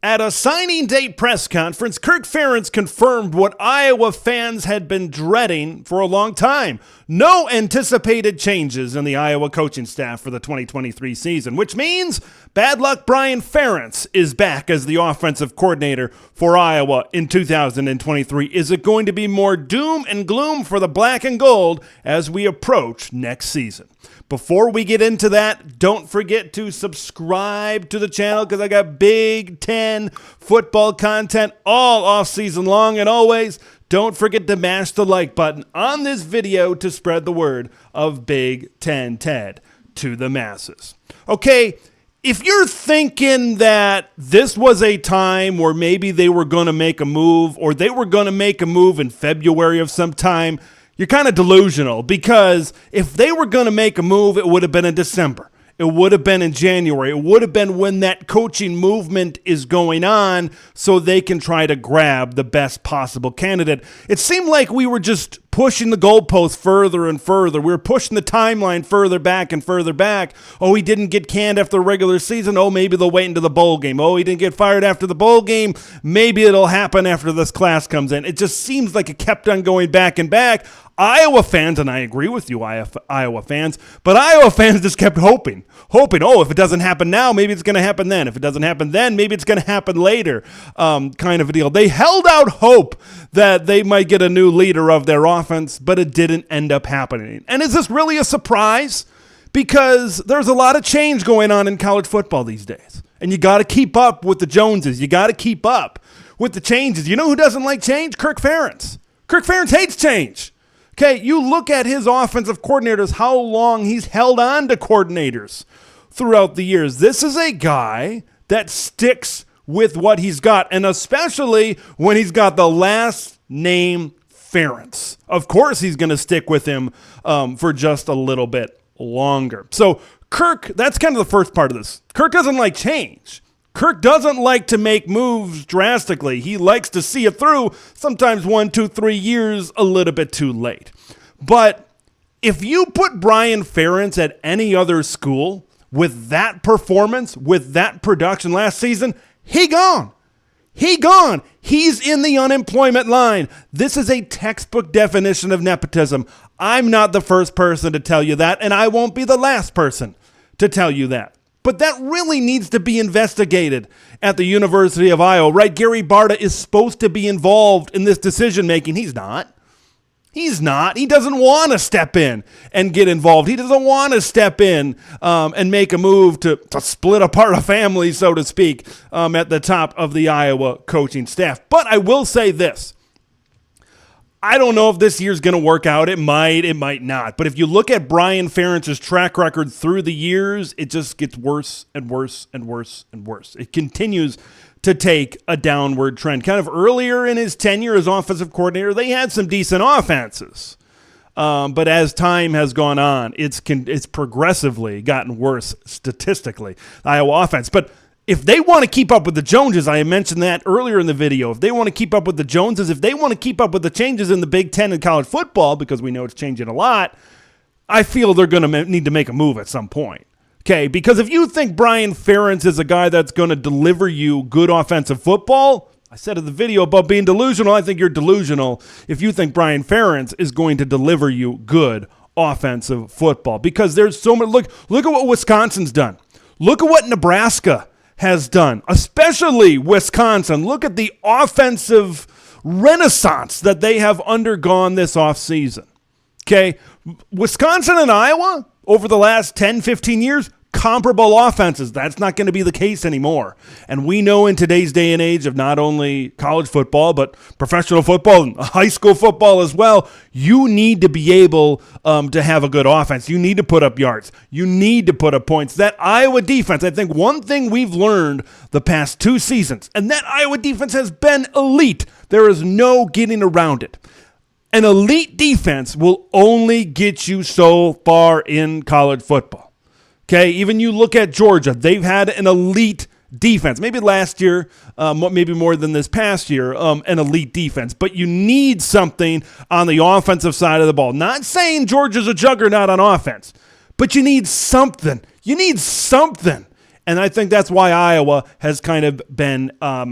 At a signing day press conference, Kirk Ferentz confirmed what Iowa fans had been dreading for a long time. No anticipated changes in the Iowa coaching staff for the 2023 season, which means bad luck Brian Ferentz is back as the offensive coordinator for Iowa in 2023. Is it going to be more doom and gloom for the black and gold as we approach next season? Before we get into that, don't forget to subscribe to the channel because I got Big Ten football content all off season long. And always, don't forget to mash the like button on this video to spread the word of Big Ten Ted to the masses. Okay, if you're thinking that this was a time where maybe they were going to make a move or they were going to make a move in February of some time, you're kind of delusional, because if they were going to make a move, it would have been in December. It would have been in January. It would have been when that coaching movement is going on so they can try to grab the best possible candidate. It seemed like we were just pushing the goalposts further and further. We were pushing the timeline further back and further back. Oh, he didn't get canned after the regular season. Oh, maybe they'll wait until the bowl game. Oh, he didn't get fired after the bowl game. Maybe it'll happen after this class comes in. It just seems like it kept on going back and back. Iowa fans, and I agree with you, Iowa fans, but Iowa fans just kept hoping, oh, if it doesn't happen now, maybe it's going to happen then. If it doesn't happen then, maybe it's going to happen later, kind of a deal. They held out hope that they might get a new leader of their offense, but it didn't end up happening. And is this really a surprise? Because there's a lot of change going on in college football these days, and you got to keep up with the Joneses. You got to keep up with the changes. You know who doesn't like change? Kirk Ferentz. Kirk Ferentz hates change. Okay, you look at his offensive coordinators, how long he's held on to coordinators throughout the years. This is a guy that sticks with what he's got, and especially when he's got the last name Ferentz. Of course he's going to stick with him for just a little bit longer. So Kirk, that's kind of the first part of this. Kirk doesn't like change. Kirk doesn't like to make moves drastically. He likes to see it through, sometimes 1, 2, 3 years a little bit too late. But if you put Brian Ferentz at any other school with that performance, with that production last season, he gone. He gone. He's in the unemployment line. This is a textbook definition of nepotism. I'm not the first person to tell you that, and I won't be the last person to tell you that. But that really needs to be investigated at the University of Iowa, right? Gary Barta is supposed to be involved in this decision-making. He's not. He's not. He doesn't want to step in and get involved. He doesn't want to step in and make a move to split apart a family, so to speak, at the top of the Iowa coaching staff. But I will say this. I don't know if this year's going to work out. It might not. But if you look at Brian Ferentz's track record through the years, it just gets worse and worse and worse and worse. It continues to take a downward trend. Kind of earlier in his tenure as offensive coordinator, they had some decent offenses. But as time has gone on, it's progressively gotten worse statistically, the Iowa offense. But if they want to keep up with the Joneses, I mentioned that earlier in the video, if they want to keep up with the Joneses, if they want to keep up with the changes in the Big Ten in college football, because we know it's changing a lot, I feel they're going to need to make a move at some point. Okay, because if you think Brian Ferentz is a guy that's going to deliver you good offensive football, I said in the video about being delusional, I think you're delusional if you think Brian Ferentz is going to deliver you good offensive football. Because there's so much, look at what Wisconsin's done. Look at what Nebraska has done, especially Wisconsin. Look at the offensive renaissance that they have undergone this offseason. Okay, Wisconsin and Iowa over the last 10, 15 years, comparable offenses. That's not going to be the case anymore. And we know in today's day and age of not only college football, but professional football and high school football as well, you need to be able to have a good offense. You need to put up yards. You need to put up points. That Iowa defense, I think one thing we've learned the past 2 seasons, and that Iowa defense has been elite. There is no getting around it. An elite defense will only get you so far in college football. Okay, even you look at Georgia, they've had an elite defense. Maybe last year, maybe more than this past year, an elite defense. But you need something on the offensive side of the ball. Not saying Georgia's a juggernaut on offense, but you need something. You need something. And I think that's why Iowa has kind of been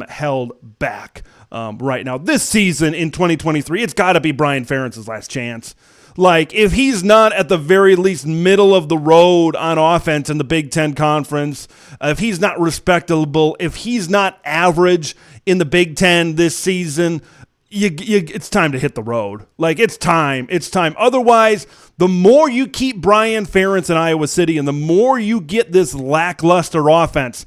held back right now. This season in 2023, it's got to be Brian Ferentz's last chance. Like, if he's not at the very least middle of the road on offense in the Big Ten Conference, if he's not respectable, if he's not average in the Big Ten this season, it's time to hit the road. Like, it's time. Otherwise, the more you keep Brian Ferentz in Iowa City and the more you get this lackluster offense,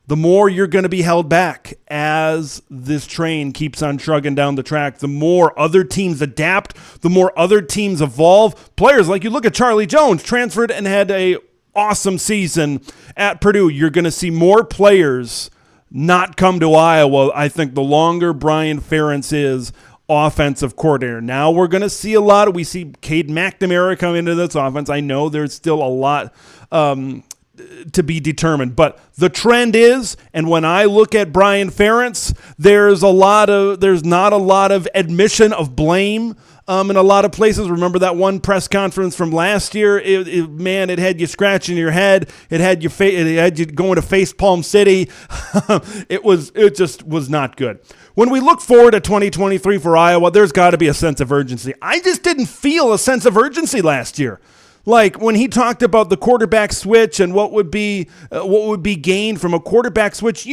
the more you're going to be held back as this train keeps on chugging down the track. The more other teams adapt, the more other teams evolve. Players like, you look at Charlie Jones, transferred and had a awesome season at Purdue. You're going to see more players not come to Iowa, I think, the longer Brian Ferentz is offensive coordinator. Now we're going to see we see Cade McNamara come into this offense. I know there's still a lot to be determined, but the trend is, and when I look at Brian Ferentz, there's not a lot of admission of blame in a lot of places. Remember that one press conference from last year? It had you scratching your head. It had you going to Facepalm City. It just was not good. When we look forward to 2023 for Iowa, there's got to be a sense of urgency. I just didn't feel a sense of urgency last year. Like, when he talked about the quarterback switch and what would be gained from a quarterback switch,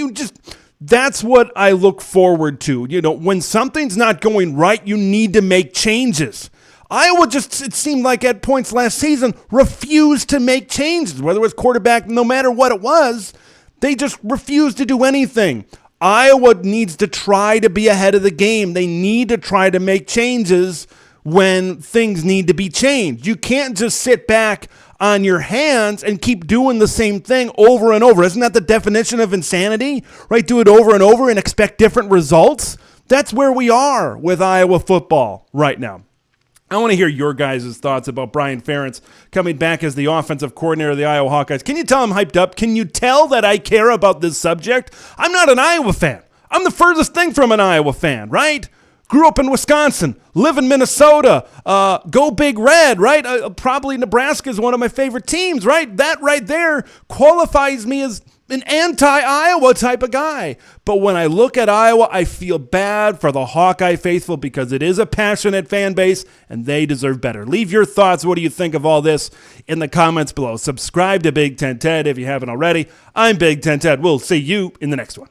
that's what I look forward to. When something's not going right, you need to make changes. Iowa it seemed like at points last season, refused to make changes, whether it was quarterback, no matter what it was, they just refused to do anything. Iowa needs to try to be ahead of the game. They need to try to make changes when things need to be changed. You can't just sit back on your hands and keep doing the same thing over and over. Isn't that the definition of insanity? Right? Do it over and over and expect different results. That's where we are with Iowa football right now. I want to hear your guys' thoughts about Brian Ferentz coming back as the offensive coordinator of the Iowa Hawkeyes. Can you tell I'm hyped up? Can you tell that I care about this subject? I'm not an Iowa fan. I'm the furthest thing from an Iowa fan, right? Grew up in Wisconsin, live in Minnesota, go Big Red, right? Probably Nebraska is one of my favorite teams, right? That right there qualifies me as an anti-Iowa type of guy. But when I look at Iowa, I feel bad for the Hawkeye faithful because it is a passionate fan base and they deserve better. Leave your thoughts. What do you think of all this in the comments below? Subscribe to Big Ten Ted if you haven't already. I'm Big Ten Ted. We'll see you in the next one.